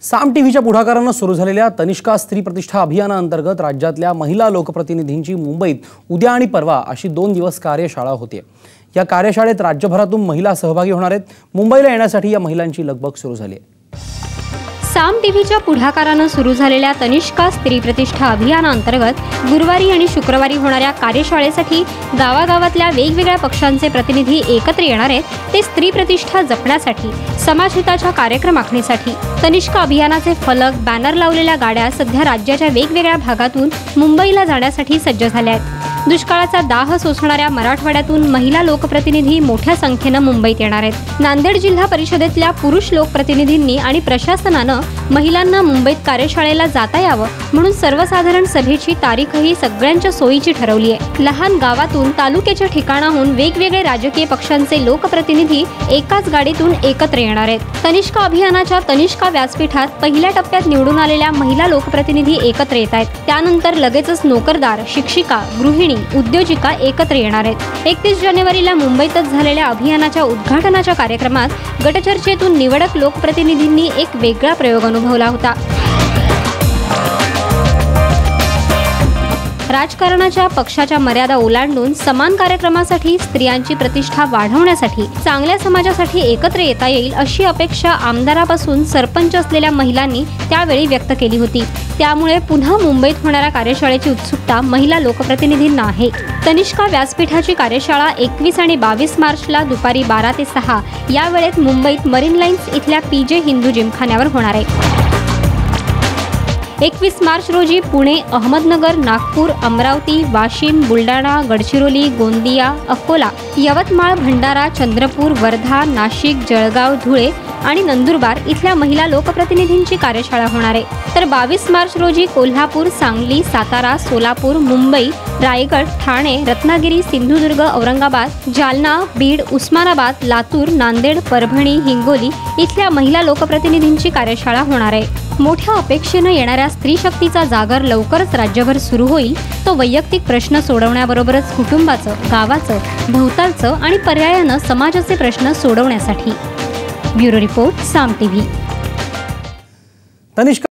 साम टीव्हीच्या पुढाकाराने सुरू झालेल्या तनिष्का स्त्री प्रतिष्ठा अभियानाअंतर्गत राज्यातल्या महिला लोकप्रतिनिधींची मुंबईत उद्या आणि परवा अशी 2 दिवस कार्यशाळा होते। या कार्यशाळेत राज्यभरातून महिला सहभागी होणार आहेत। मुंबईला येण्यासाठी या महिलांची लगबग सुरू झाली आहे। साम टीव्हीच्या पुढाकाराने सुरू झालेल्या तनिष्का स्त्री प्रतिष्ठा अभियानाअंतर्गत गुरुवारी आणि शुक्रवारी होणाऱ्या कार्यशाळेसाठी गावागावातल्या वेगवेगळ्या पक्षांचे प्रतिनिधी एकत्र येणार आहेत। ते स्त्री प्रतिष्ठा जपण्यासाठी, समाजहिताच्या कार्यक्रम आखणीसाठी तनिष्का अभियानाचे फलक, बॅनर लावलेल्या गाड्या सध्या राज्याच्या वेगवेगळ्या भागातून मुंबईला जाण्यासाठी सज्ज झाल्या आहेत। दुष्काळाचा दाह सोसणाऱ्या मराठवाड्यातून महिला लोकप्रतिनिधी मोठ्या संख्येने मुंबईत येणार आहेत। नांदेड जिल्हा परिषदेतल्या पुरुष लोकप्रतिनिधींनी आणि प्रशासनाने महिलांना मुंबईत कार्यशाळेला जाता यावं म्हणून सर्वसाधारण सभेची तारीखही सगळ्यांच्या सोयीची ठरवली आहे। लहान गावातून, तालुक्याच्या ठिकाणाहून वेगवेगळे राजकीय पक्षांचे लोकप्रतिनिधी एकाच गाडीतून एकत्र येणार आहेत। तनिष्का अभियानाच्या तनिष्का व्यासपीठात पहिल्या टप्प्यात निवडून आलेल्या महिला लोकप्रतिनिधी एकत्र येत आहेत। त्यानंतर लगेचच नोकरदार, शिक्षिका, गृहिणी, उद्योजिका एकत्र येणार आहेत। 31 जानेवारीला मुंबईतच झालेल्या अभियानाच्या उद्घाटनाच्या कार्यक्रमात गटचर्चेतून निवडक लोकप्रतिनिधींनी एक वेगळा प्रयोग अनुभवला होता। राजकारणाच्या पक्षाच्या मर्यादा ओलांडून समान कार्यक्रमासाठी, स्त्रियांची प्रतिष्ठा वाढवण्यासाठी, चांगल्या समाजासाठी एकत्र येता येईल अशी अपेक्षा आमदारापासून सरपंच असलेल्या महिलांनी त्यावेळी व्यक्त केली होती। त्यामुळे पुन्हा मुंबईत होणाऱ्या कार्यशाळेची उत्सुकता महिला लोकप्रतिनिधींना आहे। तनिष्का व्यासपीठाची कार्यशाळा 21 आणि 22 मार्चला दुपारी 12 ते 6 या वेळेत मुंबईत मरीन लाईन्स इथल्या PJ हिंदू जिमखान्यावर होणार आहे। 21 मार्च रोजी पुणे, अहमदनगर, नागपूर, अमरावती, वाशिम, बुलढाणा, गडचिरोली, गोंदिया, अकोला, यवतमाळ, भंडारा, चंद्रपूर, वर्धा, नाशिक, जळगाव, धुळे आणि नंदुरबार इथल्या महिला लोकप्रतिनिधींची कार्यशाळा होणार आहे। तर 22 मार्च रोजी कोल्हापूर, सांगली, सातारा, सोलापूर, मुंबई, रायगड, ठाणे, रत्नागिरी, सिंधुदुर्ग, औरंगाबाद, जालना, बीड, उस्मानाबाद, लातूर, नांदेड, परभणी, हिंगोली इथल्या महिला लोकप्रतिनिधींची कार्यशाळा होणार आहे। मोठ्या अपेक्षेने येणाऱ्या स्त्री शक्तीचा जागर लवकरच राज्यभर सुरू होईल। तो वैयक्तिक प्रश्न सोडवण्याबरोबरच कुटुंबाचं, गावाचं, भोवतालचं आणि पर्यायानं समाजाचे प्रश्न सोडवण्यासाठी। ब्युरो रिपोर्ट, साम टीव्ही। तनिष्का